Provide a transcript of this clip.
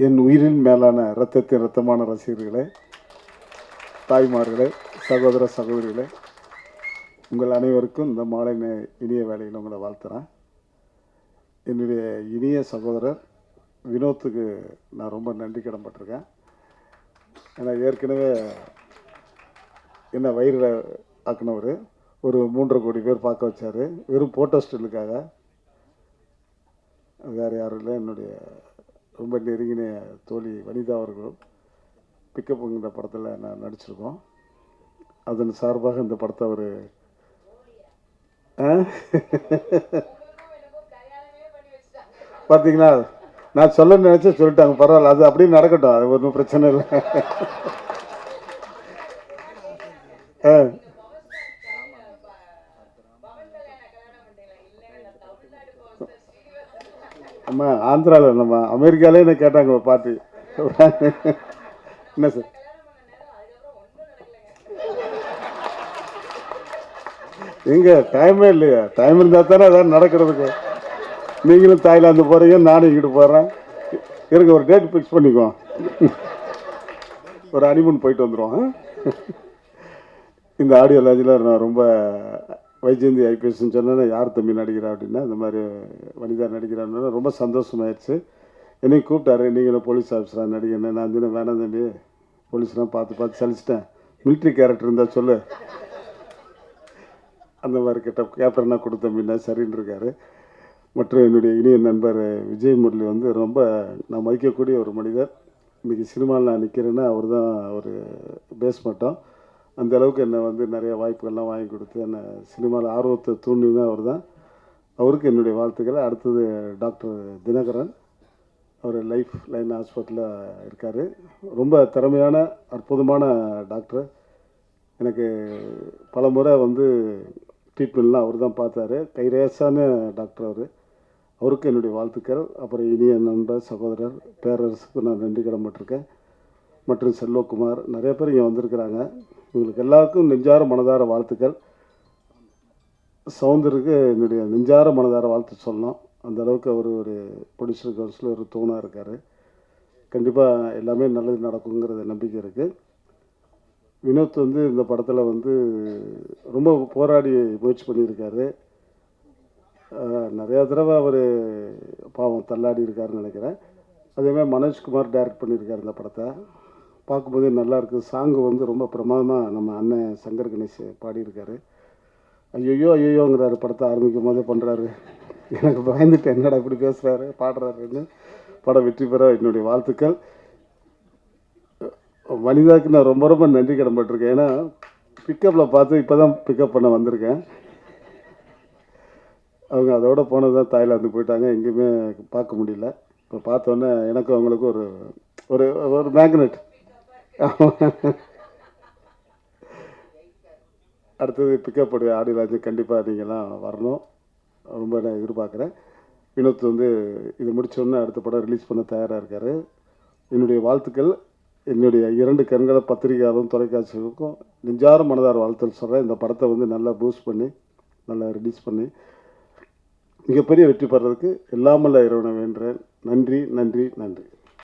என் உயிரின் மேலான இரத்தத்தின் இரத்தமான ரசிகர்களே, தாய்மார்களே, சகோதர சகோதரிகளே, உங்கள் அனைவருக்கும் இந்த மாலை இனிய வேலையில் உங்களை வாழ்த்துறேன். என்னுடைய இனிய சகோதரர் வினோத்துக்கு நான் ரொம்ப நன்றி கடன்பட்டிருக்கேன். ஏன்னா ஏற்கனவே என்ன வயிறில் ஆக்கினவர் ஒரு 3.5 கோடி பேர் பார்க்க வச்சார், வெறும் போட்டோ ஸ்டில்லுக்காக. வேறு யாரும் இல்லை, என்னுடைய ரொம்ப நெருங்கின தோழி வனிதா அவர்கள் பிக்கப்புங்கிற படத்தில் நான் நடிச்சிருக்கோம். அதன் சார்பாக இந்த படத்தை அவர் பார்த்தீங்களா, நான் சொல்ல நினச்சா சொல்லிட்டாங்க, பரவாயில்ல, அது அப்படியே நடக்கட்டும், அது ஒன்றும் பிரச்சனை இல்லை. அம்மா ஆந்திராவில் நம்ம அமெரிக்காலே என்ன கேட்டாங்க பாட்டி, என்ன சார் எங்க டைமே இல்லையா? டைம் இருந்தால் தானே அதான் நடக்கிறதுக்கு. நீங்களும் தாய்லாந்து போகிறீங்க, நானும் இங்கிட்டு போகிறேன். இருங்க ஒரு டேட் ஃபிக்ஸ் பண்ணிக்குவோம், ஒரு ஹனிமூன் போயிட்டு வந்துடுவோம். இந்த ஆடியோ லாஜில் நான் ரொம்ப வைஜெயந்தி ஐபிஎஸ்ன்னு சொன்னேன்னா யார் தம்பி நடிக்கிறா அப்படின்னா இந்த மாதிரி வனிதா நடிக்கிறான்னு ரொம்ப சந்தோஷமாயிடுச்சு. என்னையும் கூப்பிட்டாரு, நீங்களும் போலீஸ் ஆஃபீஸராக நடிகன்னு. நான் தினம் வேணாம் தம்பி, போலீஸ்லாம் பார்த்து சலிச்சிட்டேன், மிலிட்ரி கேரக்டர் இருந்தால் சொல்லு, அந்த மாதிரி கேப்டனாக கொடுத்தம்பின்னா சரின்னு இருக்காரு. மற்றும் என்னுடைய இனிய நண்பர் விஜய் முரளி வந்து ரொம்ப நான் மதிக்கக்கூடிய ஒரு மனிதர். இன்றைக்கி சினிமாவில் நான் நிற்கிறேன்னா அவர் தான் ஒரு பேஸ் மட்டும். அந்த அளவுக்கு என்னை வந்து நிறைய வாய்ப்புகள்லாம் வாங்கி கொடுத்து என்னை சினிமாவில் ஆர்வத்தை தூண்டினா அவர் தான். அவருக்கு என்னுடைய வாழ்த்துக்கள். அடுத்தது டாக்டர் தினகரன், அவர் லைஃப் லைன் ஹாஸ்பிட்டலில் இருக்கார். ரொம்ப திறமையான அற்புதமான டாக்டர். எனக்கு பல முறை வந்து ட்ரீட்மெண்ட்லாம் அவர் தான் பார்த்தாரு. கைரேசான டாக்டர் அவர். அவருக்கு என்னுடைய வாழ்த்துக்கள். அப்புறம் இனிய நண்பர் சகோதரர் பேரரசுக்கு நான் நன்றி கடன்பட்டிருக்கேன். மற்றும் செல்வகுமார், நிறைய பேர் இங்கே வந்திருக்கிறாங்க. இவங்களுக்கு எல்லாருக்கும் நெஞ்சார மனதார வாழ்த்துக்கள். சவுந்தருக்கு என்னுடைய நெஞ்சார மனதார வாழ்த்து சொல்லணும். அந்த அளவுக்கு அவர் ஒரு ப்ரொடியூசர் கவுன்சில் ஒரு தூணாக இருக்கார். கண்டிப்பாக எல்லாமே நல்லது நடக்குங்கிறது நம்பிக்கை இருக்குது. வினோத் வந்து இந்த படத்தில் வந்து ரொம்ப போராடி முயற்சி பண்ணியிருக்காரு. நிறையா தடவை அவர் பாவம் தள்ளாடி இருக்காருன்னு நினைக்கிறேன். அதேமாதிரி மனோஜ்குமார் டைரக்ட் பண்ணியிருக்காரு இந்த படத்தை. பார்க்கும்போதே நல்லா இருக்குது. சாங்கு வந்து ரொம்ப பிரமாதமாக நம்ம அண்ணன் சங்கர் கணேஷ் பாடியிருக்காரு. ஐயோங்கிறாரு படத்தை ஆரம்பிக்கும் போதே பண்ணுறாரு. எனக்கு பயந்துட்டு என்னடா இப்படி பேசுகிறாரு பாடுறாருன்னு. படம் வெற்றி பெற என்னுடைய வாழ்த்துக்கள். வனிதாவுக்கு நான் ரொம்ப ரொம்ப நன்றி கடன்பட்டிருக்கேன். ஏன்னா பிக்கப்பில் பார்த்து இப்போ தான் பிக்கப் பண்ண வந்திருக்கேன். அவங்க அதோட போனது தான் தாய்லாந்து போயிட்டாங்க, எங்கேயுமே பார்க்க முடியல. இப்போ பார்த்தோன்னே எனக்கும் அவங்களுக்கும் ஒரு ஒரு ஒரு மேக்னெட். அடுத்தது பிக்கப் உடைய ஆடியோ லான்ச் கண்டிப்பாக நீங்கள்லாம் வரணும், ரொம்ப நான் எதிர்பார்க்குறேன். வினோத் வந்து இது முடித்தோடனே அடுத்த படம் ரிலீஸ் பண்ண தயாராக இருக்கார். என்னுடைய வாழ்த்துக்கள். என்னுடைய 2 கண்களை பத்திரிகையாளரும் தொலைக்காட்சிகளுக்கும் நெஞ்சார மனதார வாழ்த்துக்கள் சொல்கிறேன். இந்த படத்தை வந்து நல்லா பூஸ்ட் பண்ணி நல்லா ரிலீஸ் பண்ணி மிகப்பெரிய வெற்றி பெறதுக்கு எல்லாமல்ல இறைவனை வேண்டுறேன். நன்றி நன்றி நன்றி.